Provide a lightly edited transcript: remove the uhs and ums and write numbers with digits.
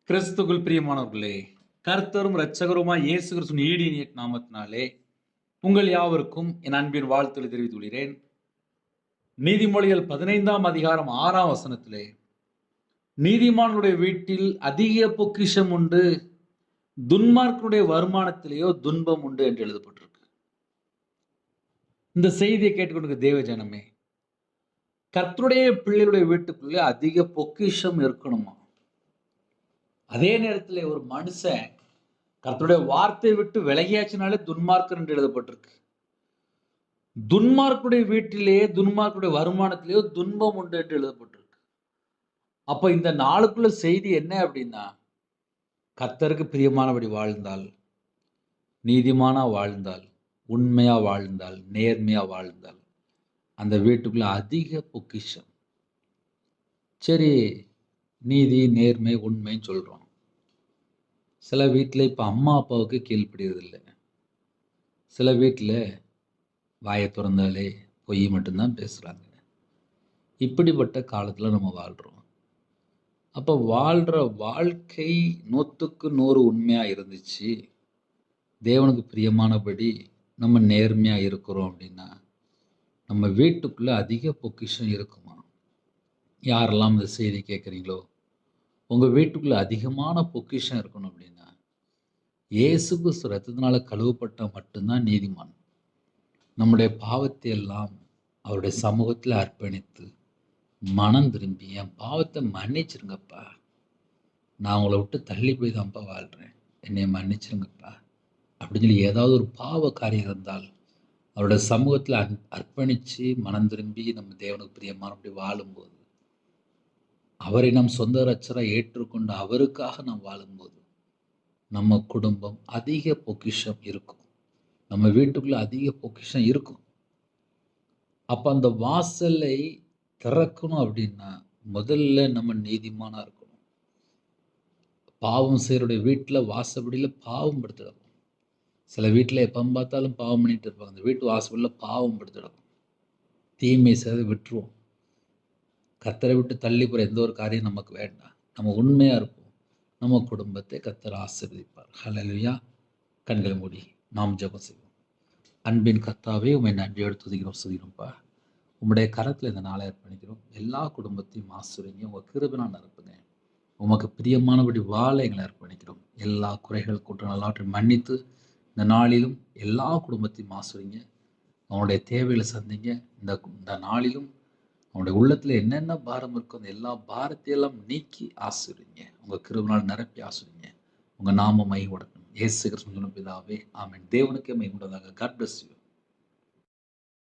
கிறிஸ்துக்குள் பிரியமானவர்களே, கர்த்தரும் இரட்சகருமாய் இயேசு கிறிஸ்துவின் ஈடிய நாமத்தினாலே உங்கள் யாவருக்கும் என் அன்பின் வாழ்த்துக்களை தெரிவித்துக் கொள்கிறேன். நீதிமொழிகள் 15ஆம் அதிகாரம் 6ஆம் வசனத்திலே, நீதிமானுடைய வீட்டில் அதிக பொக்கிஷம் உண்டு, துன்மார்க்கனுடைய வருமானத்திலேயோ துன்பம் உண்டு என்று எழுதப்பட்டிருக்கு. இந்த செய்தியை கேட்டுக்கொண்டிருக்கிற தேவ ஜனமே, கர்த்தருடைய பிள்ளைகளுடைய வீட்டுக்குள்ளே அதிக பொக்கிஷம் இருக்கணுமா? அதே நேரத்தில் ஒரு மனுஷன் கர்த்தருடைய வார்த்தையை விட்டு விலகியாச்சுனாலே துன்மார்க்கர் என்று எழுதப்பட்டிருக்கு. துன்மார்க்குடைய வீட்டிலேயே துன்மார்க்குடைய வருமானத்திலேயோ துன்பம் உண்டு என்று எழுதப்பட்டிருக்கு. அப்ப இந்த நாளுக்குள்ள செய்தி என்ன அப்படின்னா, கர்த்தருக்கு பிரியமானபடி வாழ்ந்தால், நீதிமானா வாழ்ந்தால், உண்மையா வாழ்ந்தால், நேர்மையா வாழ்ந்தால், அந்த வீட்டுக்குள்ள அதிக பொக்கிஷம். சரி, நீதி, நேர்மை, உண்மைன்னு சொல்றோம். சில வீட்டில் இப்போ அம்மா அப்பாவுக்கு கீழ்ப்படியறதில்லை. சில வீட்டில் வாயை திறந்தாலே பொய் மட்டும்தான் பேசுகிறாங்க. இப்படிப்பட்ட காலத்தில் நம்ம வாழ்கிறோம். அப்போ வாழ்கிற வாழ்க்கை 100க்கு 100 உண்மையாக இருந்துச்சு, தேவனுக்கு பிரியமானபடி நம்ம நேர்மையாக இருக்கிறோம் அப்படின்னா, நம்ம வீட்டுக்குள்ளே அதிக பொக்கிஷம் இருக்குமா? யாரெல்லாம் இந்த செய்தி கேட்குறீங்களோ, உங்கள் வீட்டுக்குள்ளே அதிகமான பொக்கிஷம் இருக்கணும் அப்படின்னா, இயேசு கிறிஸ்து ரத்தத்தினால கழுவப்பட்ட மட்டும்தான் நீதிமான். நம்முடைய பாவத்தை எல்லாம் அவருடைய சமூகத்தில் அர்ப்பணித்து மனம் திரும்பி, என் பாவத்தை மன்னிச்சிருங்கப்பா, நான் உங்களை விட்டு தள்ளி போய் தான்ப்பா வாழ்கிறேன், என்னை மன்னிச்சிருங்கப்பா அப்படின்னு சொல்லி ஏதாவது ஒரு பாவ காரியம் இருந்தால் அவருடைய சமூகத்தில் அர்ப்பணித்து மனம் திரும்பி நம்ம தேவனுக்கு பிரியமானபடி வாழும்போது, அவரை நம் சொந்த ரட்சகராக ஏற்றுக்கொண்டு அவருக்காக நாம் வாழும்போது நம்ம குடும்பம் அதிக பொக்கிஷம் இருக்கும். நம்ம வீட்டுக்குள்ள அதிக பொக்கிஷம் இருக்கும். அப்போ அந்த வாசலை திறக்கணும் அப்படின்னா முதல்ல நம்ம நீதிமானா இருக்கணும். பாவம் செய்யறடைய வீட்டில் வாசப்படியில் பாவம் படுத்திடணும். சில வீட்டில் எப்போ பார்த்தாலும் பாவம் பண்ணிட்டு இருப்பாங்க. அந்த வீட்டு வாசப்படியில் பாவம் படுத்திடணும். தீமை செய்து விட்டுருவோம். கர்த்தரை விட்டு தள்ளி போகிற எந்த ஒரு காரியம் நமக்கு வேண்டாம். நம்ம உண்மையாக இருப்போம். நம்ம குடும்பத்தை கர்த்தர் ஆசீர்வதிப்பார். ஹல்லேலூயா. கண்களை மூடி நாம் ஜெபம் செய்வோம். அன்பின் கர்த்தாவே, உம்மை நன்றியோடு துதிக்கிறோம்ப்பா. உம்முடைய கரத்தில் இந்த நாளை அர்ப்பணிக்கிறோம். எல்லா குடும்பத்தையும் ஆசீர்வதிங்க. உங்கள் கிருபையால் நிரப்புங்க. உமக்கு பிரியமானபடி வாழ எங்களை அர்ப்பணிக்கிறோம். எல்லா குறைகள் குற்றங்கள் எல்லாவற்றையும் மன்னித்து இந்த நாளிலும் எல்லா குடும்பத்தையும் ஆசீர்வதிங்க. அவனுடைய தேவைகளை சந்திங்க. இந்த நாளிலும் அவனுடைய உள்ளத்தில் என்னென்ன பாரம் இருக்கோ அந்த எல்லா பாரத்தையெல்லாம் நீக்கி ஆசீர்வதிங்க. உங்கள் கிருபையால் நிரப்பி ஆசீர்வதிங்க. உங்கள் நாம மகிமைப்படட்டும். இயேசு கிறிஸ்துவின் பிதாவே, ஆமென். தேவனுக்கே மகிமை உண்டாவதாக. God bless you.